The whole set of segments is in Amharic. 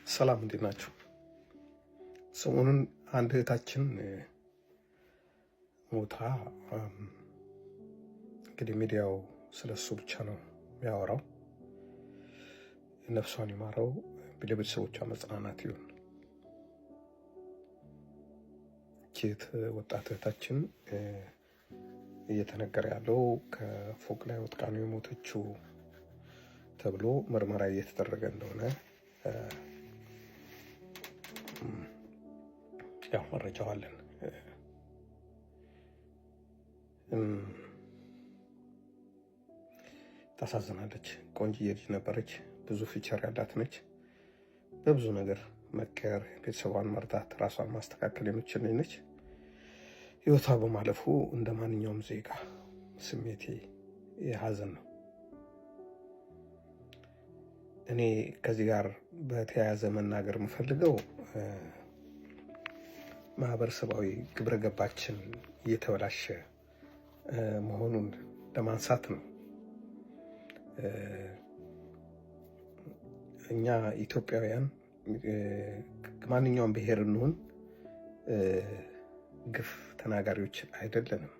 ሰላም እንዴት ናችሁ? ሰሞኑን አንድ እህታችን ሞታ እንግዲህ ሚዲያው ስለሱ ብቻ ነው የሚያወራው። ነፍሷን ይማረው፣ ለቤተሰቦቿ መጽናናት ይሁን። ኬት ወጣት እህታችን እየተነገረ ያለው ከፎቅ ላይ ወጥቃ ነው የሞተችው ተብሎ ምርመራ እየተደረገ እንደሆነ ያው መረጃው አለን። ታሳዝናለች። ቆንጆዬ ልጅ ነበረች። ብዙ ፊቸር ያላት ነች። በብዙ ነገር መቀየር፣ ቤተሰቧን መርዳት፣ ራሷን ማስተካከል የምትችል ነች። ህይወቷ በማለፉ እንደ ማንኛውም ዜጋ ስሜቴ የሀዘን ነው። እኔ ከዚህ ጋር በተያያዘ መናገር የምፈልገው ማህበረሰባዊ ግብረ ገባችን እየተበላሸ መሆኑን ለማንሳት ነው። እኛ ኢትዮጵያውያን ማንኛውም ብሔር እንሁን ግፍ ተናጋሪዎች አይደለንም።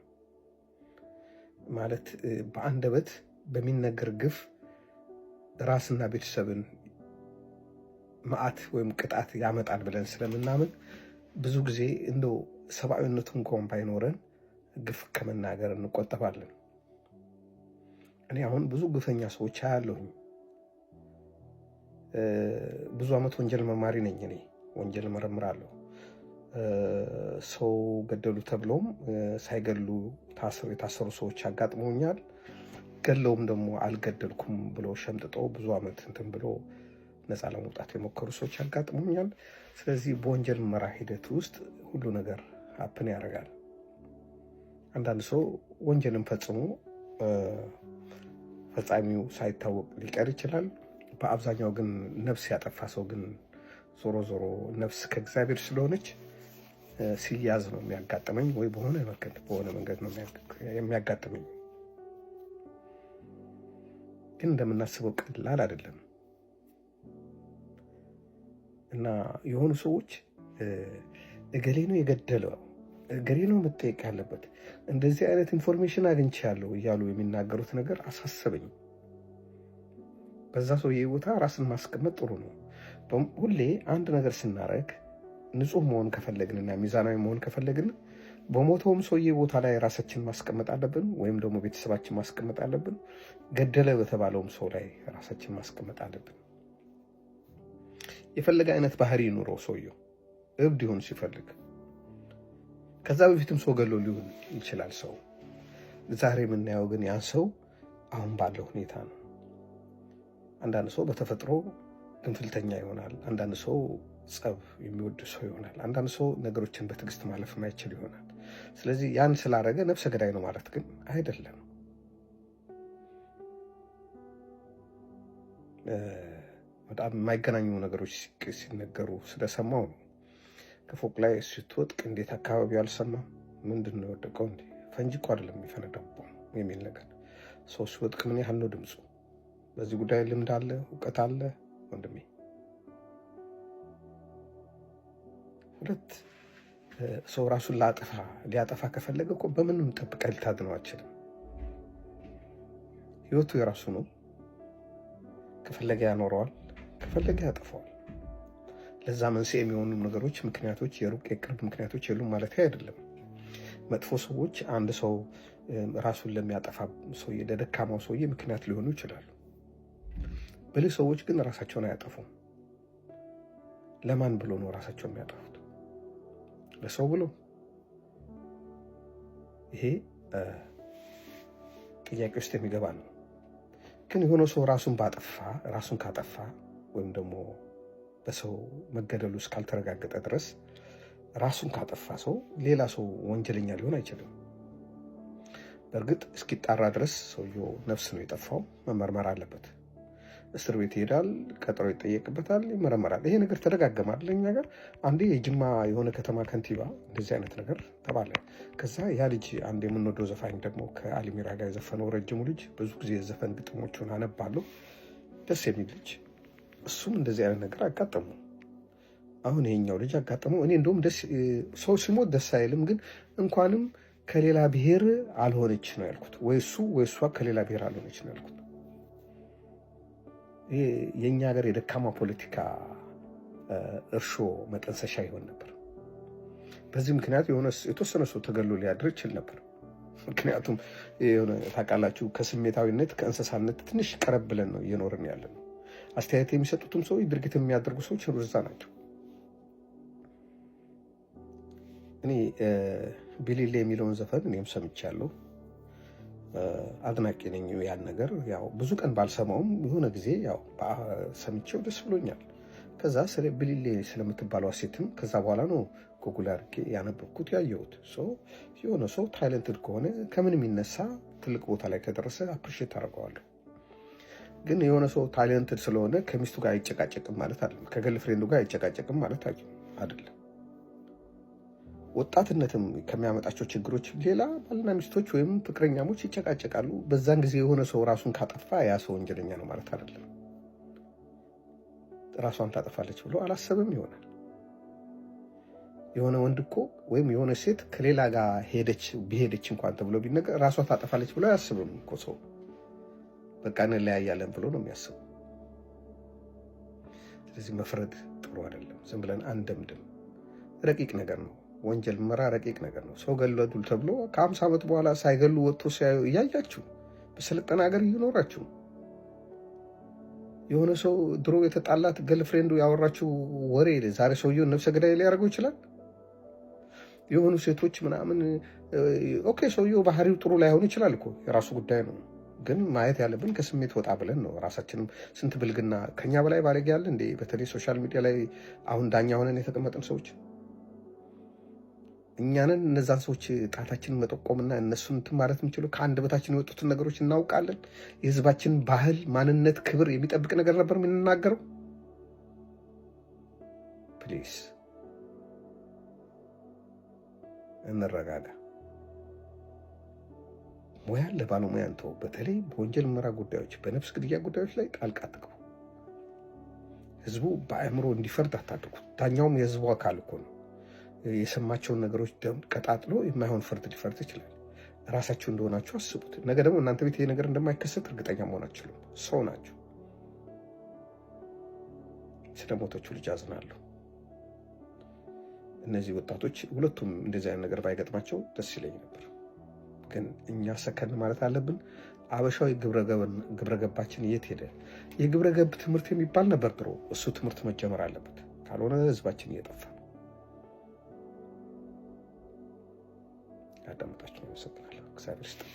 ማለት በአንደበት በሚነገር ግፍ ራስና ቤተሰብን መዓት ወይም ቅጣት ያመጣል ብለን ስለምናምን ብዙ ጊዜ እንደው ሰብአዊነቱ እንኳን ባይኖረን ግፍ ከመናገር እንቆጠባለን። እኔ አሁን ብዙ ግፈኛ ሰዎች አያለሁኝ። ብዙ ዓመት ወንጀል መርማሪ ነኝ። እኔ ወንጀል መረምራለሁ። ሰው ገደሉ ተብሎም ሳይገሉ የታሰሩ ሰዎች አጋጥመውኛል። ገለውም ደግሞ አልገደልኩም ብሎ ሸምጥጠው ብዙ ዓመት እንትን ብሎ ነፃ ለመውጣት የሞከሩ ሰዎች አጋጥመውኛል። ስለዚህ በወንጀል ምርመራ ሂደት ውስጥ ሁሉ ነገር ሀፕን ያደርጋል። አንዳንድ ሰው ወንጀልን ፈጽሞ ፈጻሚው ሳይታወቅ ሊቀር ይችላል። በአብዛኛው ግን ነፍስ ያጠፋ ሰው ግን ዞሮ ዞሮ ነፍስ ከእግዚአብሔር ስለሆነች ሲያዝ ነው የሚያጋጥመኝ፣ ወይ በሆነ መንገድ ነው የሚያጋጥመኝ። ግን እንደምናስበው ቀላል አይደለም እና የሆኑ ሰዎች እገሌ ነው የገደለው፣ እገሌ ነው መጠየቅ ያለበት፣ እንደዚህ አይነት ኢንፎርሜሽን አግኝቻለሁ እያሉ የሚናገሩት ነገር አሳሰበኝ። በዛ ሰውዬ ቦታ ራስን ማስቀመጥ ጥሩ ነው። ሁሌ አንድ ነገር ስናረግ ንጹህ መሆን ከፈለግንና ሚዛናዊ መሆን ከፈለግን በሞተውም ሰውዬ ቦታ ላይ ራሳችን ማስቀመጥ አለብን፣ ወይም ደግሞ ቤተሰባችን ማስቀመጥ አለብን። ገደለ በተባለውም ሰው ላይ ራሳችን ማስቀመጥ አለብን። የፈለገ አይነት ባህሪ ኑረው ሰውየው እብድ ይሁን ሲፈልግ፣ ከዛ በፊትም ሰው ገሎ ሊሆን ይችላል ሰው። ዛሬ የምናየው ግን ያን ሰው አሁን ባለው ሁኔታ ነው። አንዳንድ ሰው በተፈጥሮ ግንፍልተኛ ይሆናል። አንዳንድ ሰው ጸብ የሚወድ ሰው ይሆናል። አንዳንድ ሰው ነገሮችን በትዕግስት ማለፍ የማይችል ይሆናል። ስለዚህ ያን ስላረገ ነፍሰ ገዳይ ነው ማለት ግን አይደለም። በጣም የማይገናኙ ነገሮች ሲነገሩ ስለሰማው ነው። ከፎቅ ላይ ስትወጥቅ እንዴት አካባቢው አልሰማም? ምንድን ነው የወደቀው? እንዴ ፈንጂ እኮ አይደለም የሚፈነዳው የሚል ነገር። ሰው ሲወጥቅ ምን ያህል ነው ድምፁ? በዚህ ጉዳይ ልምድ አለ፣ እውቀት አለ ወንድሜ። ሁለት ሰው ራሱን ሊያጠፋ ከፈለገ እኮ በምንም ጠብቀህ ልታድነው አትችልም። ህይወቱ የራሱ ነው። ከፈለገ ያኖረዋል፣ ከፈለገ ያጠፋዋል። ለዛ መንስኤ የሚሆኑ ነገሮች፣ ምክንያቶች፣ የሩቅ የቅርብ ምክንያቶች የሉም ማለት አይደለም። መጥፎ ሰዎች አንድ ሰው ራሱን ለሚያጠፋ ሰውዬ፣ ለደካማው ሰውዬ ምክንያት ሊሆኑ ይችላሉ። ብልህ ሰዎች ግን ራሳቸውን አያጠፉም። ለማን ብሎ ነው ራሳቸውን የሚያጠፉት? ለሰው ብሎ? ይሄ ጥያቄ ውስጥ የሚገባ ነው። ግን የሆነ ሰው ራሱን ካጠፋ ወይም ደግሞ በሰው መገደሉ እስካልተረጋገጠ ድረስ ራሱን ካጠፋ ሰው ሌላ ሰው ወንጀለኛ ሊሆን አይችልም። በእርግጥ እስኪጣራ ድረስ ሰውየው ነፍስ ነው የጠፋው፣ መመርመር አለበት። እስር ቤት ይሄዳል፣ ቀጠሮ ይጠየቅበታል፣ ይመረመራል። ይሄ ነገር ተደጋገማል። ለኛ ጋር አንዴ የጅማ የሆነ ከተማ ከንቲባ እንደዚህ አይነት ነገር ተባለ። ከዛ ያ ልጅ አንድ የምንወደው ዘፋኝ ደግሞ ከአሊሚራ ጋር የዘፈነው ረጅሙ ልጅ፣ ብዙ ጊዜ የዘፈን ግጥሞቹን አነባለሁ፣ ደስ የሚል ልጅ፣ እሱም እንደዚህ አይነት ነገር አጋጠሙ። አሁን ይሄኛው ልጅ አጋጠመው። እኔ እንደውም ሰው ሲሞት ደስ አይልም፣ ግን እንኳንም ከሌላ ብሔር አልሆነች ነው ያልኩት። ወይ እሱ ወይ እሷ ከሌላ ብሔር አልሆነች ነው ያልኩት። ይሄ የእኛ ሀገር የደካማ ፖለቲካ እርሾ መጠንሰሻ ይሆን ነበር። በዚህ ምክንያት የተወሰነ ሰው ተገሎ ሊያድር ይችል ነበር። ምክንያቱም ታውቃላችሁ፣ ከስሜታዊነት ከእንስሳነት ትንሽ ቀረብ ብለን ነው እየኖርን ያለ ነው። አስተያየት የሚሰጡትም ሰዎች ድርጊት የሚያደርጉ ሰዎች ሩዛ ናቸው። እኔ ቢሊሌ የሚለውን ዘፈን እኔም ሰምቻለሁ፣ አድናቂ ነኝ። ያን ነገር ያው ብዙ ቀን ባልሰማውም የሆነ ጊዜ ያው ሰምቼው ደስ ብሎኛል። ከዛ ስለ ቢሊሌ ስለምትባለው ሴትም ከዛ በኋላ ነው ጎጉል አድርጌ ያነበብኩት ያየሁት። የሆነ ሰው ታይለንትድ ከሆነ ከምን የሚነሳ ትልቅ ቦታ ላይ ከደረሰ አፕሪሼት አድርገዋለሁ። ግን የሆነ ሰው ታይለንትድ ስለሆነ ከሚስቱ ጋር አይጨቃጨቅም ማለት አይደለም፣ ከገል ፍሬንዱ ጋር አይጨቃጨቅም ማለት አይደለም። ወጣትነትም ከሚያመጣቸው ችግሮች ሌላ ባልና ሚስቶች ወይም ፍቅረኛሞች ይጨቃጨቃሉ። በዛን ጊዜ የሆነ ሰው ራሱን ካጠፋ ያ ሰው ወንጀለኛ ነው ማለት አይደለም። ራሷን ታጠፋለች ብሎ አላሰብም ይሆናል። የሆነ ወንድ እኮ ወይም የሆነ ሴት ከሌላ ጋር ቢሄደች እንኳን ተብሎ ቢነገር ራሷ ታጠፋለች ብሎ አያስብም እኮ ሰው። በቃ እንለያያለን ብሎ ነው የሚያስበው። ስለዚህ መፍረድ ጥሩ አይደለም። ዝም ብለን አንደምድም። ረቂቅ ነገር ነው ወንጀል ምርመራ፣ ረቂቅ ነገር ነው። ሰው ገለዱል ተብሎ ከ50 ዓመት በኋላ ሳይገሉ ወጥቶ ሲያዩ እያያችሁ በሰለጠነ ሀገር እየኖራችሁ የሆነ ሰው ድሮ የተጣላት ገርልፍሬንዱ ያወራችው ወሬ ዛሬ ሰውየውን ነፍሰ ገዳይ ሊያደርገው ይችላል። የሆኑ ሴቶች ምናምን ኦኬ፣ ሰውየው ባህሪው ጥሩ ላይሆን ይችላል እኮ የራሱ ጉዳይ ነው። ግን ማየት ያለብን ከስሜት ወጣ ብለን ነው። ራሳችንም ስንት ብልግና ከኛ በላይ ባለጌ ያለ እንዴ! በተለይ ሶሻል ሚዲያ ላይ አሁን ዳኛ ሆነን የተቀመጥን ሰዎች እኛንን እነዛን ሰዎች ጣታችንን መጠቆምና እነሱን እንትን ማለት የምንችለው ከአንድ በታችን የወጡትን ነገሮች እናውቃለን። የህዝባችን ባህል፣ ማንነት፣ ክብር የሚጠብቅ ነገር ነበር የምንናገረው። ፕሊዝ እንረጋጋ። ሙያ ለባለሙያ እንተው። በተለይ በወንጀል ምርመራ ጉዳዮች፣ በነፍስ ግድያ ጉዳዮች ላይ ጣልቃ አትግቡ። ህዝቡ በአእምሮ እንዲፈርድ አታድርጉ። ዳኛውም የህዝቡ አካል እኮ ነው። የሰማቸውን ነገሮች ቀጣጥሎ የማይሆን ፍርድ ሊፈርድ ይችላል። ራሳችሁ እንደሆናችሁ አስቡት። ነገ ደግሞ እናንተ ቤት ይሄ ነገር እንደማይከሰት እርግጠኛ መሆን አትችሉም። ሰው ናችሁ። ስለ ሞተችው ልጅ አዝናለሁ። እነዚህ ወጣቶች ሁለቱም እንደዚህ አይነት ነገር ባይገጥማቸው ደስ ይለኝ ነበር። ግን እኛ ሰከን ማለት አለብን። አበሻዊ ግብረገባችን የት ሄደ? የግብረገብ ትምህርት የሚባል ነበር ድሮ። እሱ ትምህርት መጀመር አለበት። ካልሆነ ህዝባችን እየጠፋ ነው። ያዳመጣችሁ ነው። እግዚአብሔር ይስጥልኝ።